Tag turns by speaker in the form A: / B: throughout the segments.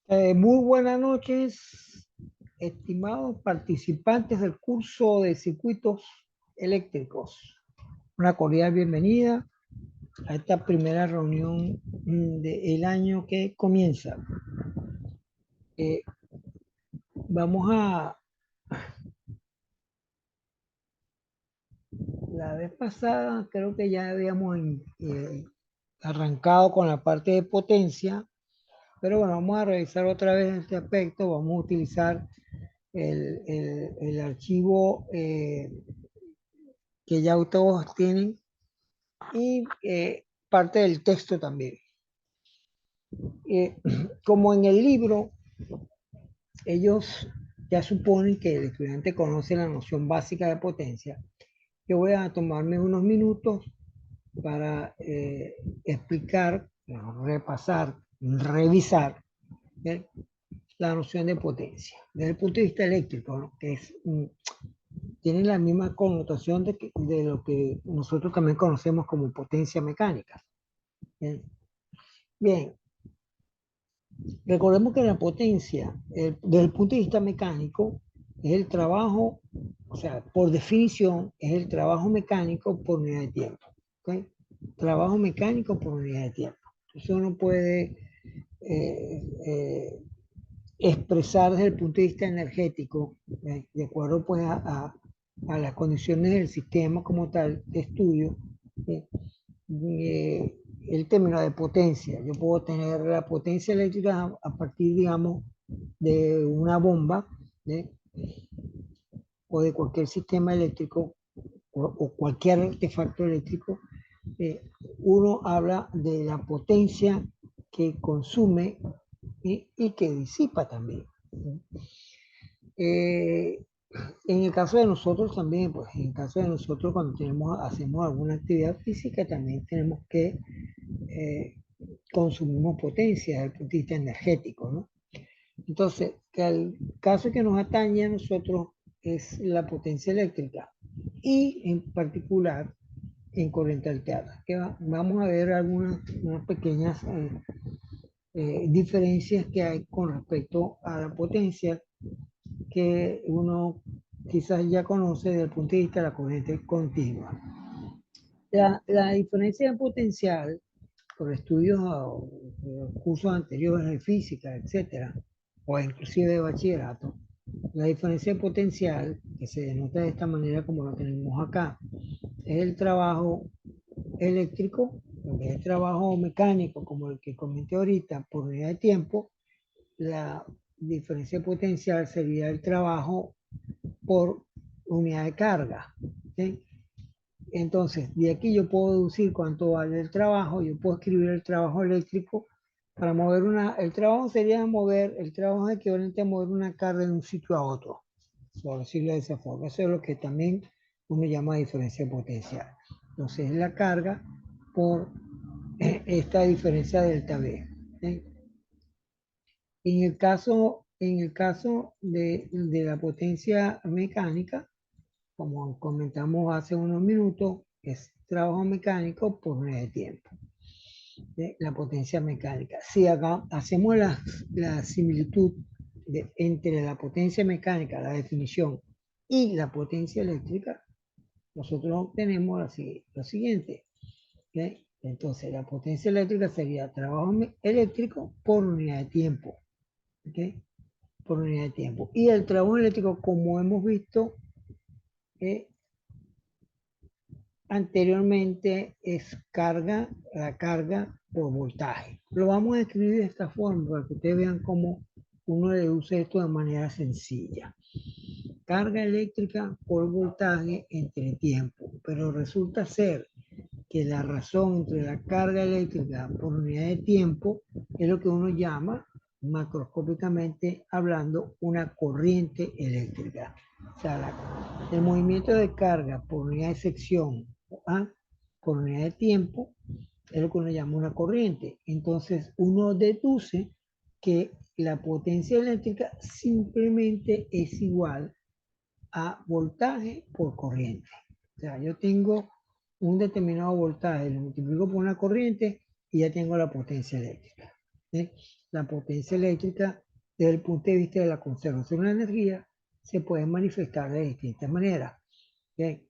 A: Muy buenas noches, estimados participantes del curso de circuitos eléctricos. Una cordial bienvenida a esta primera reunión del año que comienza. Eh, vamos a, la vez pasada creo que ya habíamos arrancado con la parte de potencia, pero bueno, vamos a revisar otra vez este aspecto. Vamos a utilizar el archivo que ya todos tienen y parte del texto también. Eh, Como en el libro, ellos ya suponen que el estudiante conoce la noción básica de potencia. Yo voy a tomarme unos minutos para explicar, repasar, revisar ¿eh? La noción de potencia desde el punto de vista eléctrico, ¿no? Que es, tiene la misma connotación de lo que nosotros también conocemos como potencia mecánica. Bien, bien. Recordemos que la potencia, desde el punto de vista mecánico, es el trabajo, o sea, por definición, es el trabajo mecánico por unidad de tiempo. ¿Okay? Trabajo mecánico por unidad de tiempo. Entonces uno puede eh, eh, expresar desde el punto de vista energético, de acuerdo pues a las condiciones del sistema como tal de estudio, ¿sí? El término de potencia. Yo puedo tener la potencia eléctrica a partir, digamos, de una bomba, ¿sí? O de cualquier sistema eléctrico o cualquier artefacto eléctrico. eh, Uno habla de la potencia que consume y que disipa también. Eh, en el caso de nosotros también, pues en el caso de nosotros cuando hacemos alguna actividad física, también tenemos que consumimos potencia desde el punto de vista energético, ¿no? Entonces, que el caso que nos atañe a nosotros es la potencia eléctrica y en particular en corriente alterna. Vamos a ver algunas unas pequeñas diferencias que hay con respecto a la potencia que uno quizás ya conoce desde el punto de vista de la corriente continua. La diferencia en potencial por estudios o cursos anteriores de física, etcétera, o inclusive de bachillerato, la diferencia de potencial, que se denota de esta manera como lo tenemos acá, es el trabajo eléctrico, en vez de trabajo mecánico como el que comenté ahorita por unidad de tiempo. La diferencia potencial sería el trabajo por unidad de carga. ¿Sí? Entonces, de aquí yo puedo deducir cuánto vale el trabajo, yo puedo escribir el trabajo eléctrico para mover el trabajo sería el trabajo es equivalente a mover una carga de un sitio a otro, por decirlo de esa forma. Eso es lo que también uno llama diferencia potencial. Entonces, es la carga por esta diferencia delta V. ¿Sí? En el caso de la potencia mecánica, como comentamos hace unos minutos, es trabajo mecánico por unidad de tiempo, de la potencia mecánica. Si acá hacemos la similitud entre la potencia mecánica, la definición, y la potencia eléctrica, nosotros obtenemos lo siguiente. ¿Okay? Entonces, la potencia eléctrica sería trabajo eléctrico por unidad de tiempo. ¿Okay? Por unidad de tiempo. Y el trabajo eléctrico, como hemos visto, eh, anteriormente es la carga por voltaje. Lo vamos a escribir de esta forma para que ustedes vean cómo uno deduce esto de manera sencilla. Carga eléctrica por voltaje entre tiempo, pero resulta ser que la razón entre la carga eléctrica por unidad de tiempo es lo que uno llama, macroscópicamente hablando, una corriente eléctrica. O sea, el movimiento de carga por unidad de sección por unidad de tiempo es lo que uno llama una corriente. Entonces, uno deduce que la potencia eléctrica simplemente es igual a voltaje por corriente. O sea, yo tengo un determinado voltaje, lo multiplico por una corriente y ya tengo la potencia eléctrica. ¿sí? La potencia eléctrica, desde el punto de vista de la conservación de la energía, se puede manifestar de distintas maneras. ¿Sí?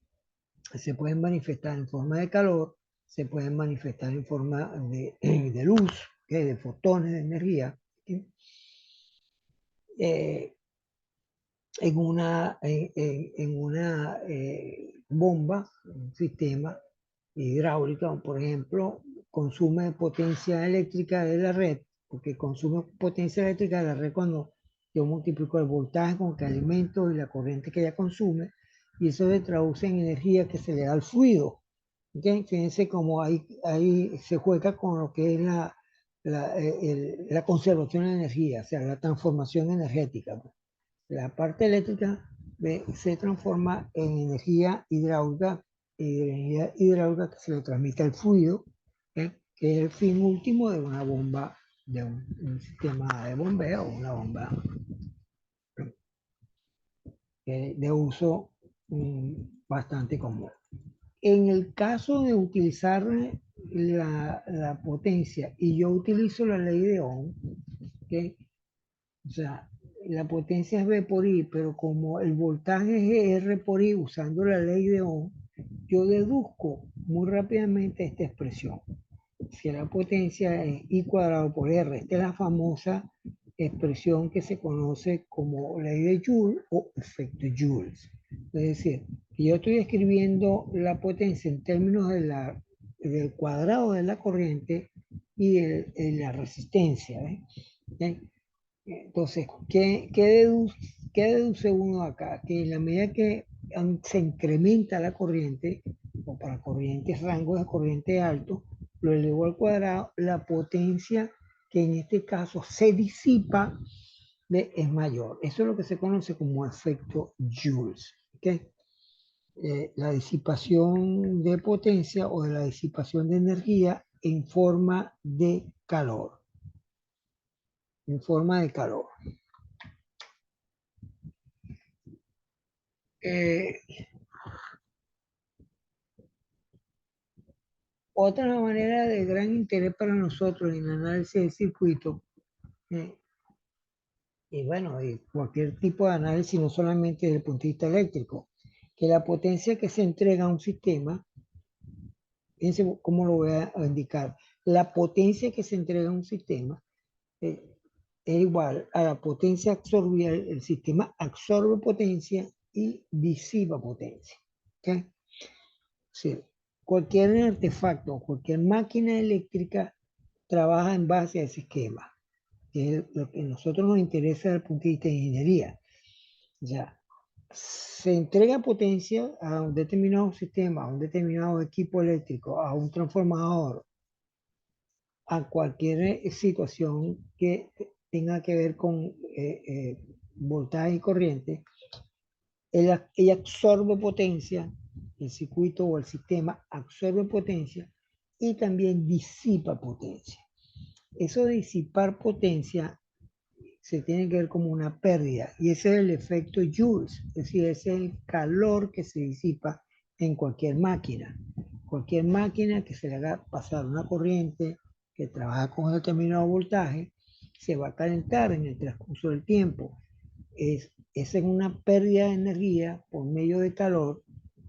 A: Se pueden manifestar en forma de calor, se pueden manifestar en forma de luz, ¿sí? De fotones de energía. ¿Sí? En una bomba, un sistema hidráulico, por ejemplo, consume potencia eléctrica de la red, porque consume potencia eléctrica de la red cuando yo multiplico el voltaje con que alimento y la corriente que ella consume, y eso se traduce en energía que se le da al fluido. ¿Okay? Fíjense cómo ahí se juega con lo que es la conservación de energía, o sea, la transformación energética. La parte eléctrica se transforma en energía hidráulica, y energía hidráulica que se le transmite al fluido, que es el fin último de una bomba, de un sistema de bombeo o una bomba de uso bastante común. En el caso de utilizar la potencia, y yo utilizo la ley de Ohm, ¿okay? O sea, la potencia es V por I, pero como el voltaje es R por I usando la ley de Ohm, yo deduzco muy rápidamente esta expresión. Si la potencia es I cuadrado por R, esta es la famosa expresión que se conoce como ley de Joule o efecto Joule. Es decir, que yo estoy escribiendo la potencia en términos del cuadrado de la corriente y de la resistencia. ¿Eh? Entonces, ¿qué deduce uno acá? Que en la medida que se incrementa la corriente, o para corrientes, rangos de corriente alto, lo elevo al cuadrado, la potencia que en este caso se disipa es mayor. Eso es lo que se conoce como efecto Joule. ¿Okay? La disipación de potencia o de la disipación de energía en forma de calor. En forma de calor. Otra manera de gran interés para nosotros en el análisis del circuito, y bueno, y cualquier tipo de análisis, no solamente desde el punto de vista eléctrico, que la potencia que se entrega a un sistema, fíjense cómo lo voy a indicar, la potencia que se entrega a un sistema es igual a la potencia absorbida, el sistema absorbe potencia y disipa potencia. ¿Okay? Sí, cualquier artefacto, cualquier máquina eléctrica trabaja en base a ese esquema, que es lo que a nosotros nos interesa desde el punto de vista de ingeniería. O sea, se entrega potencia a un determinado sistema, a un determinado equipo eléctrico, a un transformador, a cualquier situación que tenga que ver con voltaje y corriente. Ella absorbe potencia, el circuito o el sistema absorbe potencia y también disipa potencia. Eso de disipar potencia se tiene que ver como una pérdida y ese es el efecto Joule, es decir, ese es el calor que se disipa en cualquier máquina. Cualquier máquina que se le haga pasar una corriente que trabaja con un determinado voltaje se va a calentar en el transcurso del tiempo. Es en una pérdida de energía por medio de calor,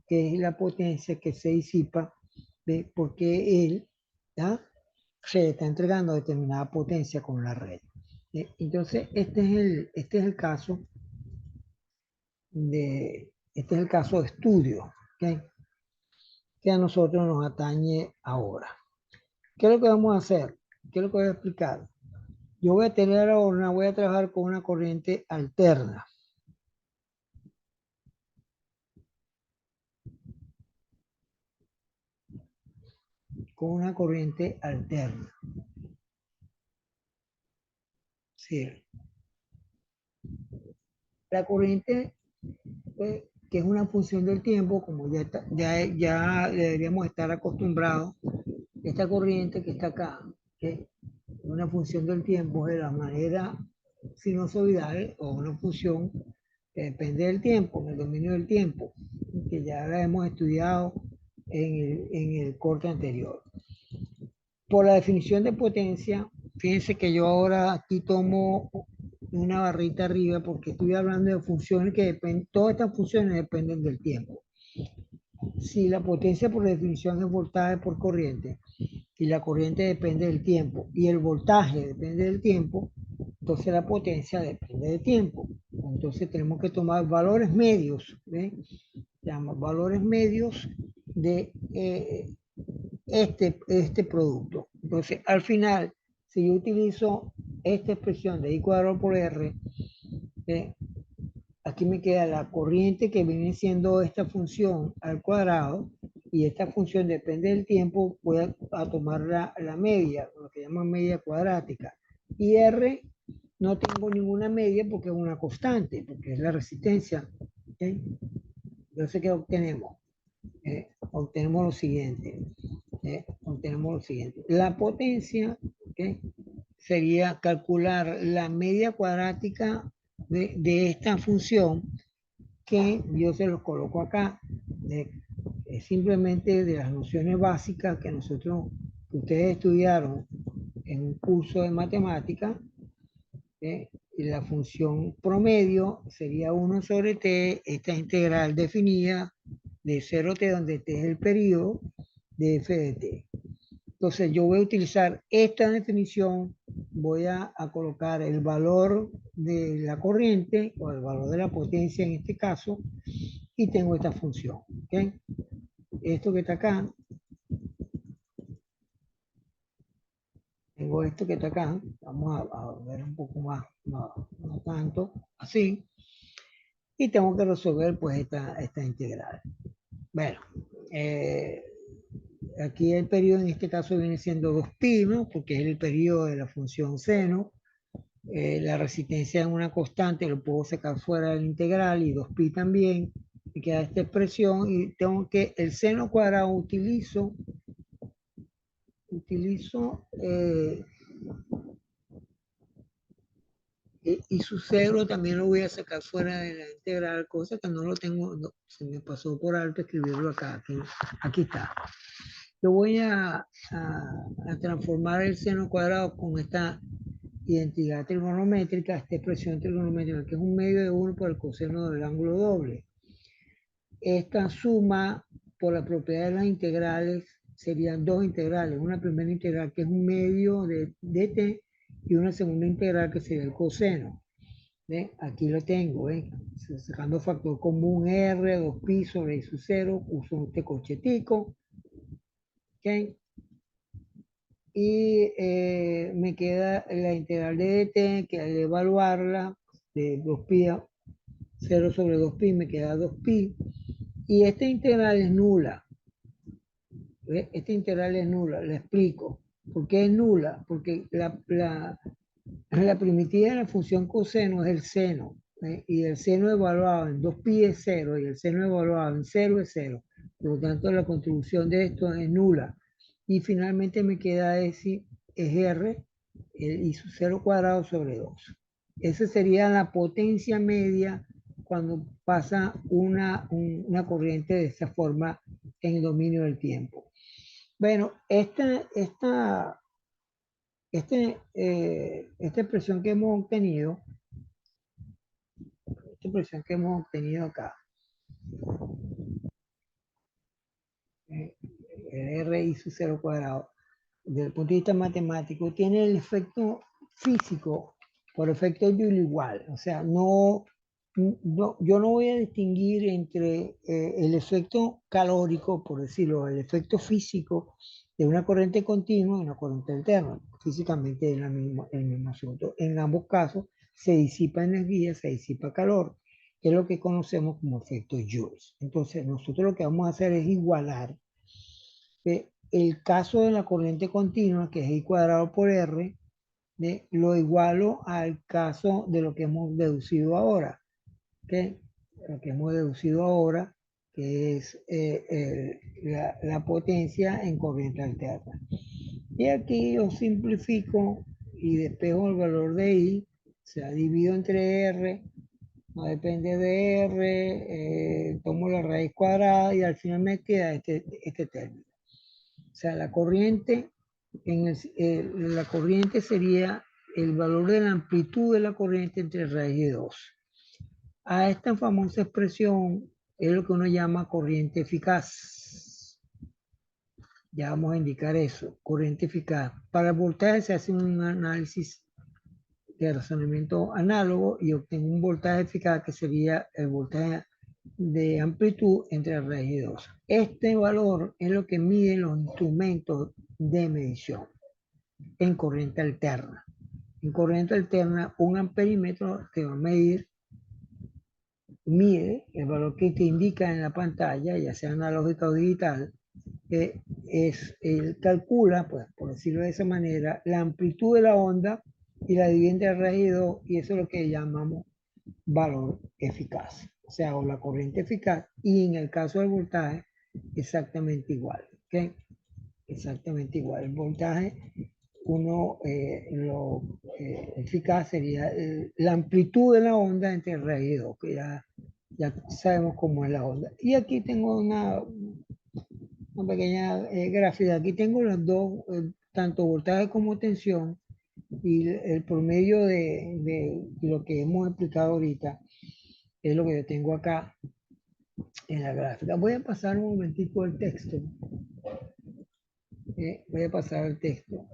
A: que es la potencia que se disipa, porque él se le está entregando determinada potencia con la red. Entonces, este es el caso de estudio, ¿okay? Que a nosotros nos atañe ahora. ¿Qué es lo que vamos a hacer? ¿Qué es lo que voy a explicar? Yo voy a tener ahora, voy a trabajar con una corriente alterna. Con una corriente alterna. Sí. La corriente, que es una función del tiempo, como ya deberíamos estar acostumbrados, esta corriente que está acá, que es una función del tiempo de la manera sinusoidal o una función que depende del tiempo, en el dominio del tiempo, que ya la hemos estudiado en el corte anterior. Por la definición de potencia, fíjense que yo ahora aquí tomo una barrita arriba porque estoy hablando de funciones que dependen, todas estas funciones dependen del tiempo. Si la potencia por definición es voltaje por corriente y la corriente depende del tiempo y el voltaje depende del tiempo, entonces la potencia depende del tiempo. Entonces tenemos que tomar valores medios, ¿ven? Valores medios de este producto. Entonces, al final, si yo utilizo esta expresión de I cuadrado por R, eh, aquí me queda la corriente que viene siendo esta función al cuadrado, y esta función depende del tiempo, voy a tomar la media, lo que llaman media cuadrática. Y R no tengo ninguna media porque es una constante, porque es la resistencia. ¿Okay? Entonces, ¿qué obtenemos? Obtenemos lo siguiente. Obtenemos lo siguiente. La potencia, ¿okay? Sería calcular la media cuadrática de esta función, que yo se los coloco acá. Es simplemente de las nociones básicas que que ustedes estudiaron en un curso de matemática. Y la función promedio sería 1 sobre t, esta integral definida de 0t, donde t es el periodo de f de t. Entonces yo voy a utilizar esta definición, voy a colocar el valor de la corriente o el valor de la potencia en este caso, y tengo esta función. ¿Okay? Esto que está acá, tengo esto que está acá, vamos a ver un poco más, no tanto, así, y tengo que resolver pues esta integral. Bueno, aquí el periodo en este caso viene siendo 2pi, ¿no? Porque es el periodo de la función seno. La resistencia es una constante, lo puedo sacar fuera del integral, y 2pi también. Me queda esta expresión y tengo que el seno cuadrado utilizo y su cero también lo voy a sacar fuera de la integral, cosa que no lo tengo, no, se me pasó por alto escribirlo acá, aquí está. Yo voy a transformar el seno cuadrado con esta identidad trigonométrica, esta expresión trigonométrica, que es un medio de 1 por el coseno del ángulo doble. Esta suma por la propiedad de las integrales serían dos integrales, una primera integral que es un medio de t, y una segunda integral que sería el coseno. ¿Ven? Aquí lo tengo, ¿ven? Sacando factor común R, 2pi sobre I sub 0, uso este cochetico. ¿Okay? Y me queda la integral de dt, que al evaluarla, de 2pi a 0 sobre 2pi, me queda 2pi. Y esta integral es nula. ¿Ve? Esta integral es nula, la explico. ¿Por qué es nula? Porque la primitiva de la función coseno es el seno. Y el seno evaluado en 2pi es 0, y el seno evaluado en 0 es 0. Por lo tanto, la contribución de esto es nula. Y finalmente me queda ese, es R, y su 0 cuadrado sobre 2. Esa sería la potencia media cuando pasa una corriente de esta forma en el dominio del tiempo. Bueno, esta expresión que hemos obtenido, acá, el R y su 0 cuadrado, desde el punto de vista matemático, tiene el efecto físico por efecto Joule igual. O sea, yo no voy a distinguir entre el efecto calórico, por decirlo, el efecto físico de una corriente continua y una corriente alterna. Físicamente es el mismo asunto. En ambos casos se disipa energía, se disipa calor, que es lo que conocemos como efecto Joule. Entonces, nosotros lo que vamos a hacer es igualar el caso de la corriente continua, que es I cuadrado por R, lo igualo al caso de lo que hemos deducido ahora. ¿Okay? Lo que hemos deducido ahora, que es la potencia en corriente alterna. Y aquí yo simplifico y despejo el valor de I, o sea, divido entre R, no depende de R, tomo la raíz cuadrada y al final me queda este término. O sea, la corriente la corriente sería el valor de la amplitud de la corriente entre raíz de 2. A esta famosa expresión es lo que uno llama corriente eficaz. Ya vamos a indicar eso, corriente eficaz. Para el voltaje se hace un análisis de razonamiento análogo y obtengo un voltaje eficaz que sería el voltaje de amplitud entre raíz y 2. Este valor es lo que miden los instrumentos de medición en corriente alterna. En corriente alterna, un amperímetro te va a medir, mide el valor que te indica en la pantalla, ya sea analógica o digital, él calcula, pues, por decirlo de esa manera, la amplitud de la onda y la divide entre raíz 2, y eso es lo que llamamos valor eficaz, o sea, o la corriente eficaz, y en el caso del voltaje, exactamente igual, ¿ok? Exactamente igual. El voltaje, lo eficaz sería la amplitud de la onda entre raíz y 2, que ya sabemos cómo es la onda. Y aquí tengo una pequeña gráfica. Aquí tengo los dos, tanto voltaje como tensión, y el promedio de lo que hemos explicado ahorita es lo que yo tengo acá en la gráfica. Voy a pasar un momentico el texto. Voy a pasar el texto.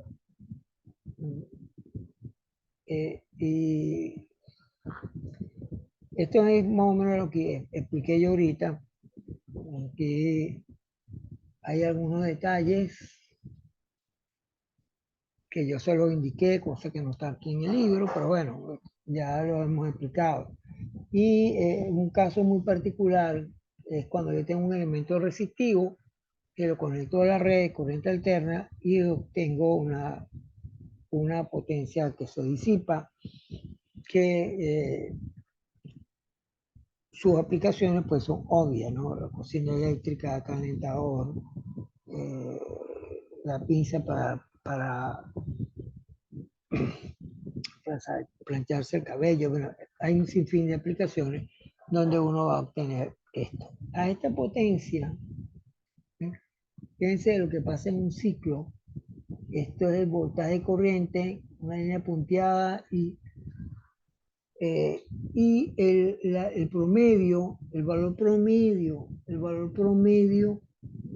A: Y esto es más o menos lo que expliqué yo ahorita, que hay algunos detalles que yo solo indiqué, cosa que no está aquí en el libro, pero bueno, ya lo hemos explicado. Y un caso muy particular es cuando yo tengo un elemento resistivo que lo conecto a la red corriente alterna y obtengo una potencia que se disipa, que sus aplicaciones pues son obvias, ¿no? La cocina eléctrica, calentador, eh, la pinza para plancharse el cabello. Bueno, hay un sinfín de aplicaciones donde uno va a obtener esto. A esta potencia, fíjense lo que pasa en un ciclo. Esto es el voltaje corriente, una línea punteada y el promedio, el valor promedio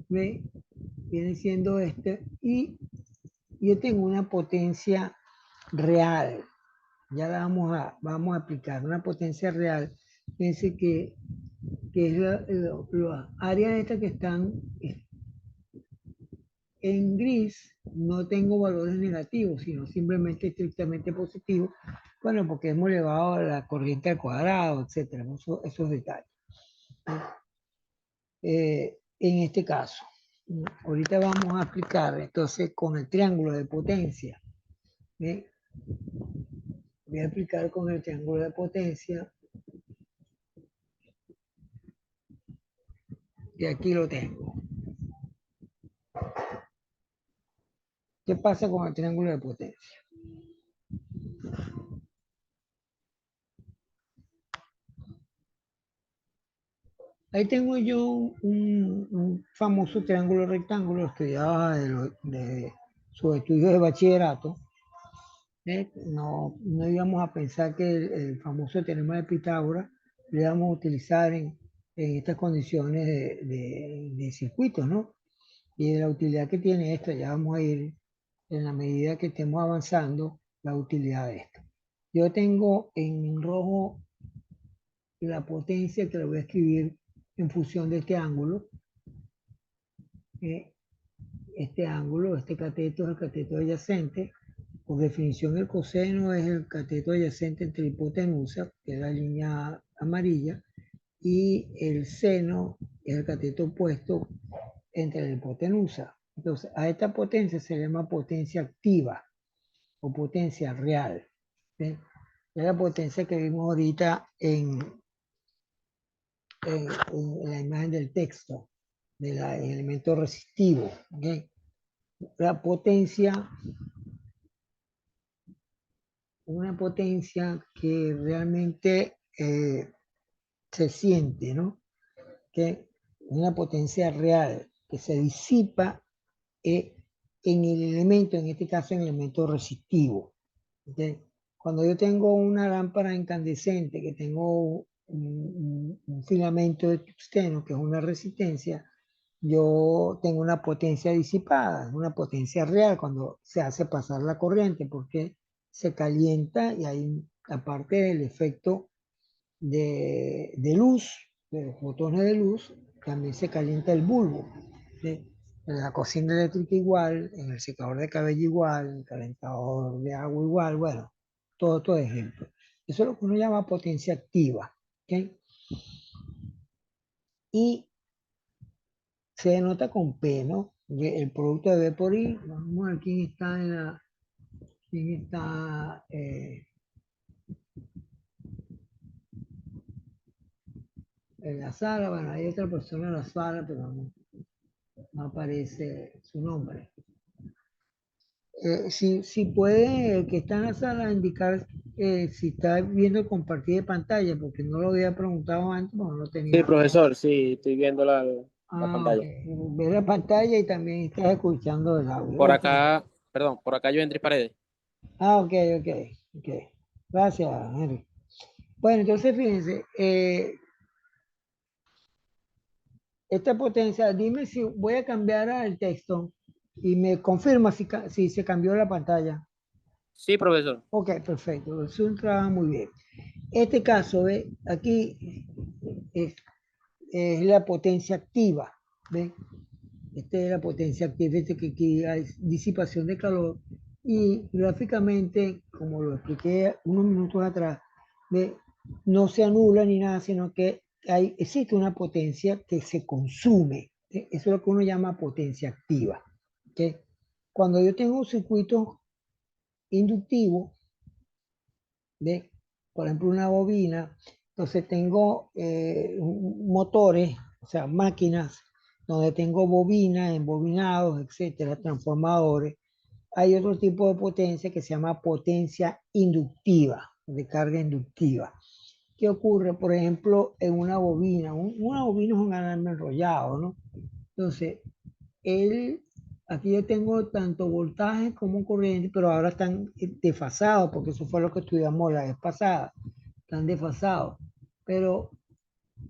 A: ¿ve? Viene siendo este, y yo tengo una potencia real. Ya la vamos a aplicar, una potencia real. Fíjense que es las áreas estas que están en gris, no tengo valores negativos, sino simplemente estrictamente positivos. Bueno, porque hemos elevado a la corriente al cuadrado, etcétera, esos detalles. En este caso, ahorita vamos a aplicar entonces con el triángulo de potencia. ¿Ve? Voy a aplicar con el triángulo de potencia. Y aquí lo tengo. ¿Qué pasa con el triángulo de potencia? Ahí tengo yo un famoso triángulo rectángulo estudiado de sus estudios de bachillerato. No íbamos a pensar que el famoso teorema de Pitágoras lo íbamos a utilizar en estas condiciones de circuitos, ¿no? Y de la utilidad que tiene esto, ya vamos a ir en la medida que estemos avanzando, la utilidad de esto. Yo tengo en rojo la potencia que le voy a escribir en función de este ángulo. Este cateto es el cateto adyacente. Por definición, el coseno es el cateto adyacente entre la hipotenusa, que es la línea amarilla, y el seno es el cateto opuesto entre la hipotenusa. Entonces, a esta potencia se le llama potencia activa o potencia real. ¿Sí? Es la potencia que vimos ahorita en la imagen del texto, del elemento resistivo. ¿Okay? La potencia, una potencia que realmente se siente, ¿no? Que una potencia real que se disipa en el elemento, en este caso en el elemento resistivo. ¿Okay? Cuando yo tengo una lámpara incandescente, que tengo un filamento de tungsteno, que es una resistencia, yo tengo una potencia disipada, una potencia real cuando se hace pasar la corriente, porque se calienta y hay, aparte del efecto de luz, de los fotones de luz, también se calienta el bulbo. ¿Sí? En la cocina eléctrica igual, en el secador de cabello igual, en el calentador de agua igual, bueno, todo ejemplo. Eso es lo que uno llama potencia activa. ¿Okay? Y se denota con P, ¿no? El producto de Vapori, vamos a ver quién está en la, quién está en la sala. Bueno, hay otra persona en la sala, pero no aparece su nombre. Si puede, el que está en la sala, indicar si está viendo el compartir de pantalla, porque no lo había preguntado antes, porque no lo
B: Sí,
A: tenía.
B: profesor, sí, estoy viendo la
A: Ah, ok.
B: pantalla.
A: Ve la pantalla y también estás escuchando el audio.
B: Por
A: Ok.
B: acá, perdón, por acá yo entré Paredes.
A: Ah, ok, ok, ok. Gracias, Henry. Bueno, entonces fíjense, esta potencia, dime si voy a cambiar el texto y me confirma si se cambió la pantalla.
B: Sí, profesor.
A: Ok, perfecto. Es un trabajo muy bien. Este caso, ¿ve? Aquí es la potencia activa. ¿Ve? Esta es la potencia activa, este que aquí hay disipación de calor. Y gráficamente, como lo expliqué unos minutos atrás, ¿ve? No se anula ni nada, sino que existe una potencia que se consume. ¿Sí? Eso es lo que uno llama potencia activa. ¿Okay? Cuando yo tengo un circuito inductivo, ¿ve? Por ejemplo, una bobina, entonces tengo motores, o sea, máquinas, donde tengo bobinas, embobinados, etcétera, transformadores. Hay otro tipo de potencia que se llama potencia inductiva, de carga inductiva. ¿Qué ocurre, por ejemplo, en una bobina? Una bobina es un alambre enrollado, ¿no? Entonces, él, aquí yo tengo tanto voltaje como corriente, pero ahora están desfasados, porque eso fue lo que estudiamos la vez pasada, están desfasados. Pero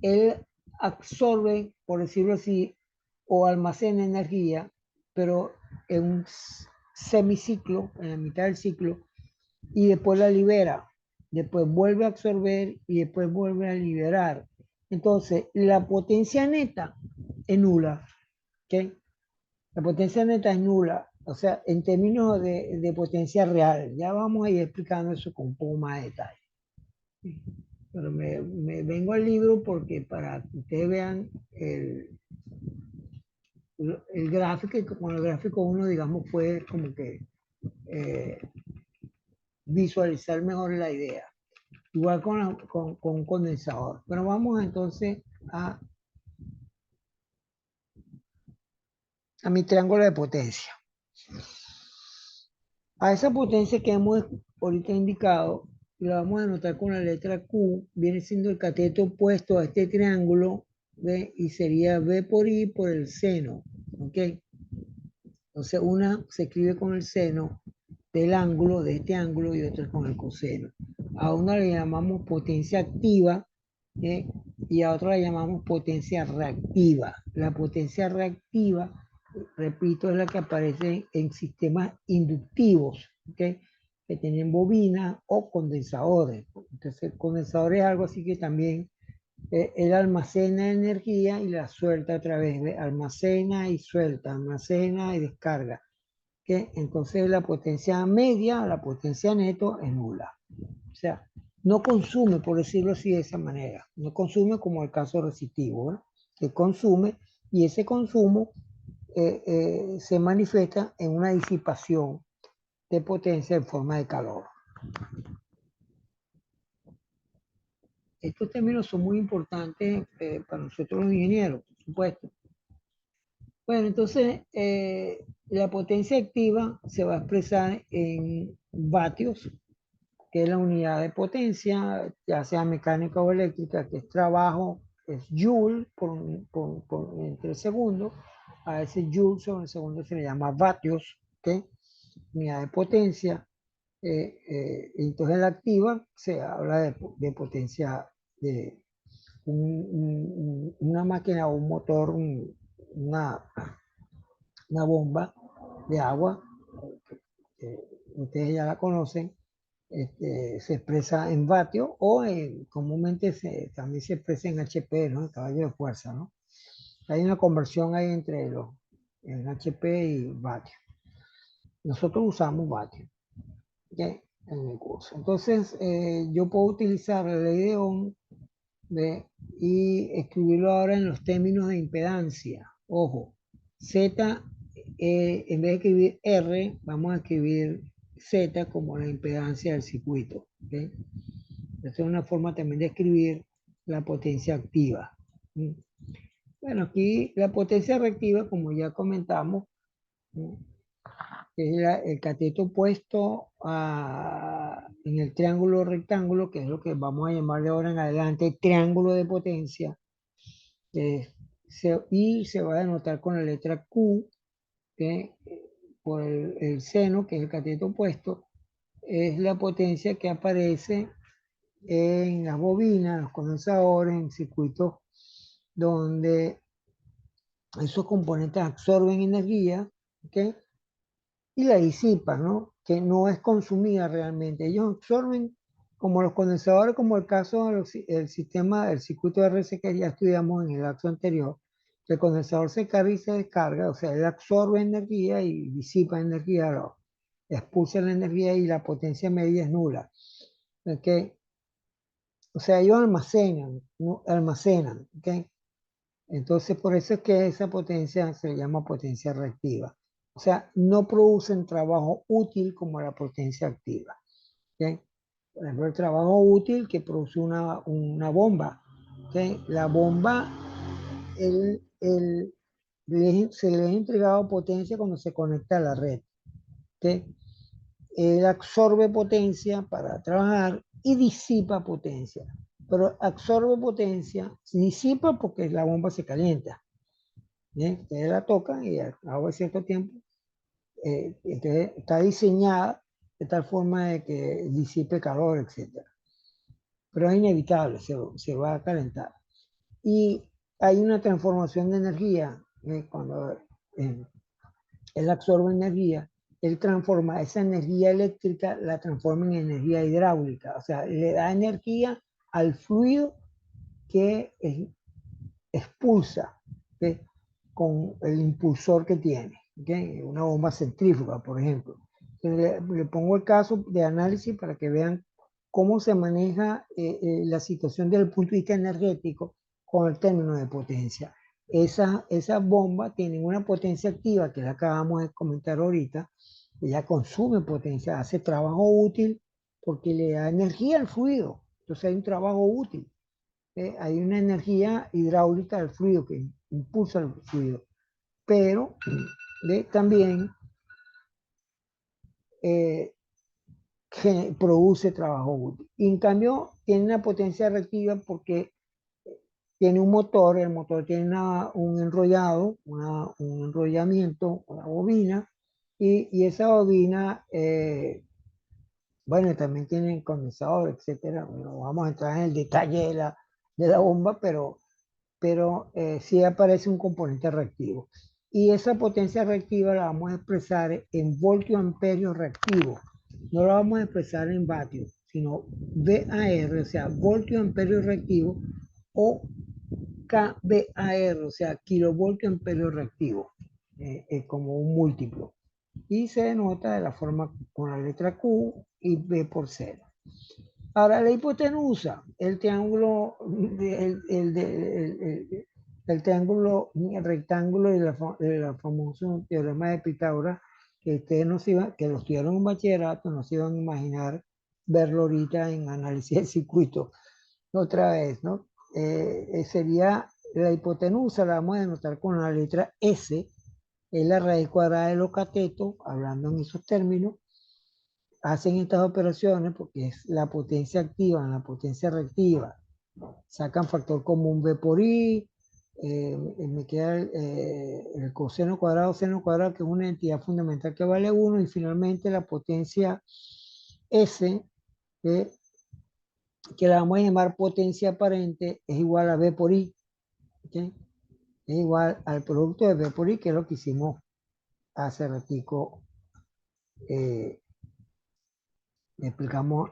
A: él absorbe, por decirlo así, o almacena energía, pero en un semiciclo, en la mitad del ciclo, y después la libera. Después vuelve a absorber y después vuelve a liberar. Entonces, la potencia neta es nula. ¿Okay? La potencia neta es nula, o sea, en términos de potencia real. Ya vamos a ir explicando eso con un poco más de detalle. Pero me vengo al libro porque para que ustedes vean el gráfico, y con el gráfico uno, digamos, puede como que eh, visualizar mejor la idea. Igual con un condensador. Pero vamos entonces a mi triángulo de potencia. A esa potencia que hemos ahorita indicado, la vamos a anotar con la letra Q, viene siendo el cateto opuesto a este triángulo, ¿ve? Y sería V por I por el seno, ¿ok? Entonces una se escribe con el seno del ángulo, de este ángulo, y otra con el coseno. A una le llamamos potencia activa, ¿eh? Y a otra la llamamos potencia reactiva. La potencia reactiva, repito, es la que aparece en sistemas inductivos, ¿okay? Que tienen bobinas o condensadores. Entonces, el condensador es algo así que también él almacena energía y la suelta a través de almacena y suelta, almacena y descarga. ¿Okay? Entonces, la potencia media, la potencia neto es nula. O sea, no consume, por decirlo así de esa manera, no consume como el caso resistivo, ¿no? Que consume y ese consumo se manifiesta en una disipación de potencia en forma de calor. Estos términos son muy importantes para nosotros los ingenieros, por supuesto. Bueno, entonces la potencia activa se va a expresar en vatios, que es la unidad de potencia, ya sea mecánica o eléctrica, que es trabajo, es joule entre segundo. A ese joule sobre el segundo se le llama vatios, ¿ok? Unidad de potencia. Entonces en la activa se habla de potencia de una máquina o un motor, una bomba de agua, ustedes ya la conocen, se expresa en vatio o comúnmente también se expresa en HP, ¿no? El caballo de fuerza, ¿no? Hay una conversión ahí entre en HP y vatio. Nosotros usamos vatio, ¿ok? En el curso. Entonces, yo puedo utilizar la ley de Ohm y escribirlo ahora en los términos de impedancia. Ojo, Z, en vez de escribir R, vamos a escribir Z como la impedancia del circuito. ¿Okay? Esa es una forma también de escribir la potencia activa. ¿Sí? Bueno, aquí la potencia reactiva, como ya comentamos, ¿sí? Es el cateto opuesto en el triángulo rectángulo, que es lo que vamos a llamar de ahora en adelante triángulo de potencia, y se va a denotar con la letra Q, que por el seno, que es el cateto opuesto, es la potencia que aparece en las bobinas, los condensadores, en circuitos donde esos componentes absorben energía, ¿okay? Y la disipan, ¿no? Que no es consumida realmente. Ellos absorben como los condensadores, como el caso del sistema, el circuito RC que ya estudiamos en el acto anterior. El condensador se carga y se descarga, o sea, él absorbe energía y disipa energía, expulsa la energía y la potencia media es nula. ¿Okay? O sea, ellos almacenan, ¿no? Almacenan, ¿okay? Entonces, por eso es que esa potencia se llama potencia reactiva. O sea, no producen trabajo útil como la potencia activa. ¿Okay? Por ejemplo, el trabajo útil que produce una bomba. ¿Okay? La bomba, se le ha entregado potencia cuando se conecta a la red. ¿Okay? Él absorbe potencia para trabajar y disipa potencia. Pero absorbe potencia, disipa porque la bomba se calienta. ¿Bien? Ustedes la tocan y a cabo de cierto tiempo, entonces está diseñada de tal forma de que disipe calor, etc. Pero es inevitable, se va a calentar. Y hay una transformación de energía, cuando él absorbe energía, él transforma esa energía eléctrica, la transforma en energía hidráulica, o sea, le da energía al fluido que expulsa, ¿okay? Con el impulsor que tiene, ¿okay? Una bomba centrífuga, por ejemplo. Le pongo el caso de análisis para que vean cómo se maneja la situación desde el punto de vista energético con el término de potencia. Esa bomba tiene una potencia activa que la acabamos de comentar ahorita. Ella consume potencia, hace trabajo útil porque le da energía al fluido. Entonces hay un trabajo útil. Hay una energía hidráulica del fluido que impulsa el fluido, pero también que produce trabajo útil. Y en cambio tiene una potencia reactiva porque tiene un motor, el motor tiene un enrollado, un enrollamiento, una bobina, y esa bobina, bueno, también tiene condensador, etcétera. Bueno, vamos a entrar en el detalle de la bomba, pero sí aparece un componente reactivo. Y esa potencia reactiva la vamos a expresar en voltio amperio reactivo. No la vamos a expresar en vatios, sino VAR, o sea, voltio amperio reactivo, o KVAR, o sea, kilovoltio amperio reactivo, como un múltiplo. Y se denota de la forma con la letra Q y V por 0. Ahora, la hipotenusa, el triángulo, el triángulo rectángulo de la famoso teorema de Pitágoras, que ustedes que lo estudiaron en bachillerato, no se iban a imaginar verlo ahorita en análisis de circuito otra vez, ¿no? Sería la hipotenusa, la vamos a denotar con la letra S, es la raíz cuadrada de los catetos, hablando en esos términos. Hacen estas operaciones porque es la potencia activa, la potencia reactiva. Sacan factor común V por I, me queda el coseno cuadrado, seno cuadrado, que es una entidad fundamental que vale 1, y finalmente la potencia S, que la vamos a llamar potencia aparente, es igual a B por I. ¿Okay? Es igual al producto de B por I, que es lo que hicimos hace ratico. Explicamos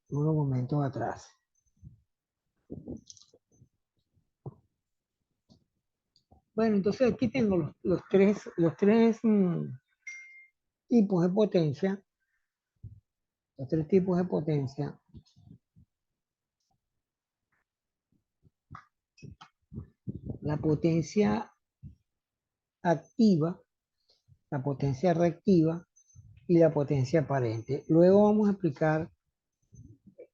A: unos momentos atrás. Bueno, entonces aquí tengo los tres tipos de potencia. Los tres tipos de potencia. La potencia activa, la potencia reactiva y la potencia aparente. Luego vamos a explicar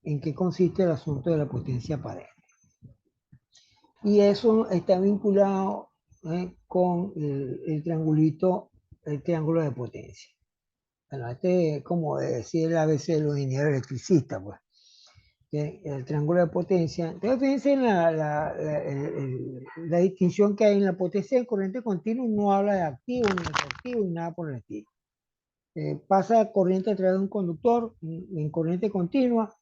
A: en qué consiste el asunto de la potencia aparente. Y eso está vinculado con el triangulito, el triángulo de potencia. Bueno, este es como decir a veces los ingenieros electricistas, pues. El triángulo de potencia. Entonces, fíjense en la distinción que hay en la potencia de corriente continua. No habla de activo ni de reactivo ni nada por el estilo. Pasa corriente a través de un conductor en corriente continua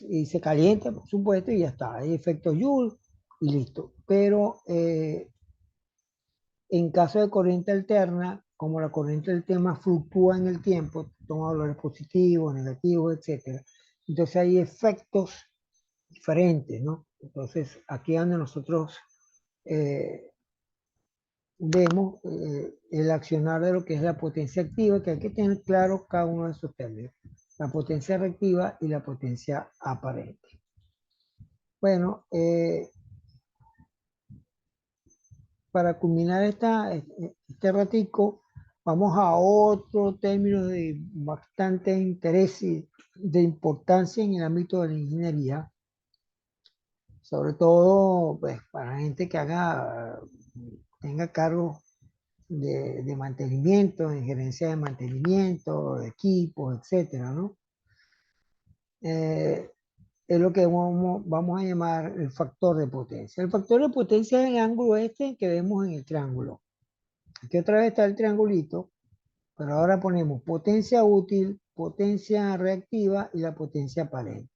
A: y se calienta, por supuesto, y ya está. Hay efecto Joule y listo. Pero en caso de corriente alterna, como la corriente del tema fluctúa en el tiempo, toma valores positivos, negativos, etc. Entonces hay efectos diferentes, ¿no? Entonces aquí es donde nosotros vemos el accionar de lo que es la potencia activa, que hay que tener claro cada uno de esos términos. La potencia reactiva y la potencia aparente. Bueno, para culminar este ratico, vamos a otro término de bastante interés y de importancia en el ámbito de la ingeniería, sobre todo pues, para gente que tenga cargo de mantenimiento, de gerencia de mantenimiento, de equipos, etcétera, ¿no? Es lo que vamos a llamar el factor de potencia. El factor de potencia es el ángulo este que vemos en el triángulo. Aquí otra vez está el triangulito, pero ahora ponemos potencia útil, potencia reactiva y la potencia aparente.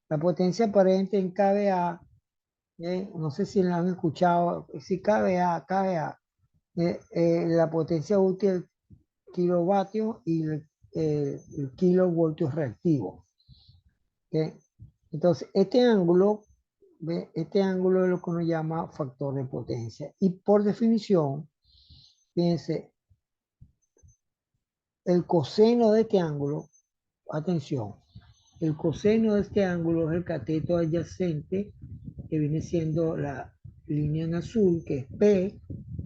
A: La potencia aparente en kVA, no sé si la han escuchado, si kVA, la potencia útil kilovatios y el kilovoltios reactivo. ¿Okay? Entonces, este ángulo es lo que uno llama factor de potencia. Y por definición, fíjense, el coseno de este ángulo, atención, el coseno de este ángulo es el cateto adyacente, que viene siendo la línea en azul, que es P,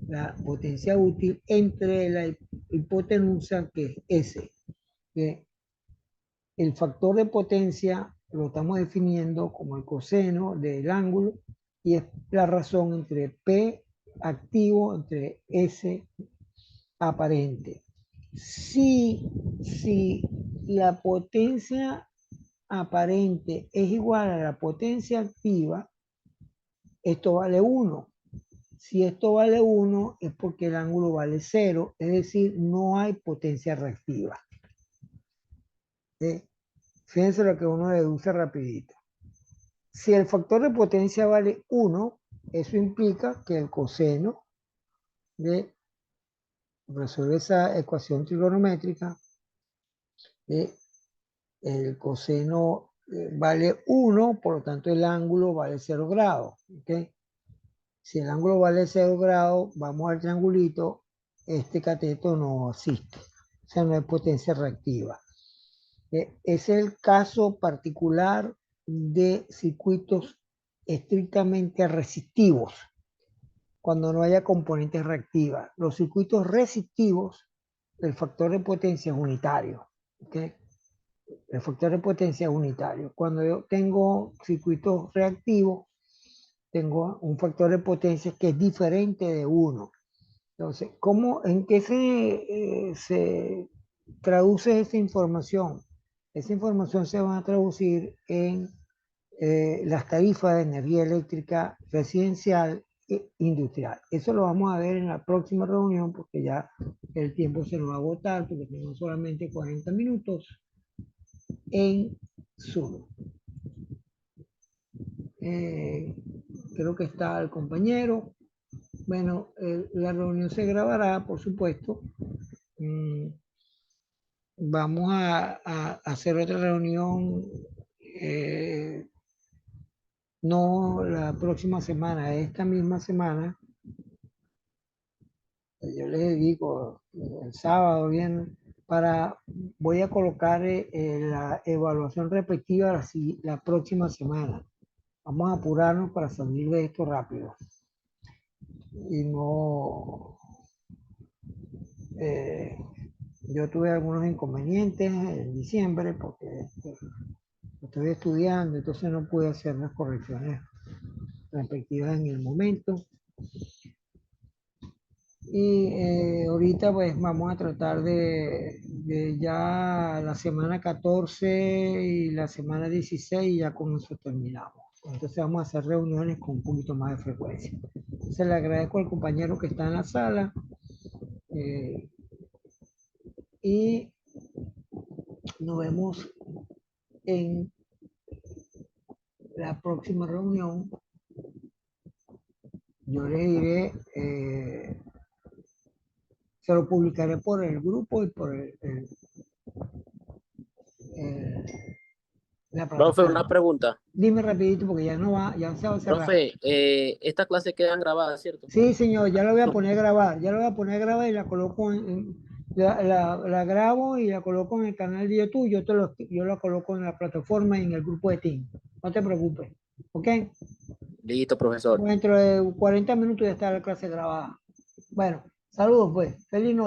A: la potencia útil, entre la hipotenusa, que es S. Que el factor de potencia lo estamos definiendo como el coseno del ángulo, y es la razón entre P activo, entre S aparente. Si la potencia aparente es igual a la potencia activa, esto vale 1. Si esto vale 1 es porque el ángulo vale 0, es decir, no hay potencia reactiva. Fíjense lo que uno deduce rapidito. Si el factor de potencia vale 1, eso implica que el coseno de resuelve esa ecuación trigonométrica, el coseno vale 1, por lo tanto el ángulo vale 0 grados. ¿Okay? Si el ángulo vale 0 grados, vamos al triangulito, este cateto no existe, o sea, no hay potencia reactiva. Es el caso particular de circuitos estrictamente resistivos, cuando no haya componentes reactivas. Los circuitos resistivos, el factor de potencia es unitario. ¿Okay? El factor de potencia es unitario. Cuando yo tengo circuitos reactivos, tengo un factor de potencia que es diferente de 1. Entonces, ¿en qué se traduce esa información? Esa información se va a traducir en las tarifas de energía eléctrica residencial e industrial. Eso lo vamos a ver en la próxima reunión porque ya el tiempo se nos va a agotar porque tenemos solamente 40 minutos en Zoom. Creo que está el compañero. Bueno, la reunión se grabará, por supuesto. Vamos a hacer otra reunión, no la próxima semana, esta misma semana. Yo les digo, el sábado bien, voy a colocar la evaluación respectiva la próxima semana. Vamos a apurarnos para salir de esto rápido. Y no, yo tuve algunos inconvenientes en diciembre porque estoy estudiando, entonces no pude hacer las correcciones respectivas en el momento. Y ahorita pues vamos a tratar de ya la semana 14 y la semana 16 ya con eso terminamos. Entonces vamos a hacer reuniones con un poquito más de frecuencia. Entonces le agradezco al compañero que está en la sala y nos vemos en la próxima reunión. Yo les diré, se lo publicaré por el grupo y por la
B: Profe,
A: plataforma.
B: una pregunta.
A: Dime rapidito porque ya no va, ya se va a cerrar.
B: Profe, estas clases quedan grabadas, ¿cierto?
A: Sí, señor, ya lo voy a poner a grabar, ya lo voy a poner a grabar y la coloco la grabo y la coloco en el canal de YouTube, yo la coloco en la plataforma y en el grupo de Team. No te preocupes, ¿ok?
B: Listo, profesor.
A: Dentro de 40 minutos ya está la clase grabada. Bueno, saludos pues, feliz noche.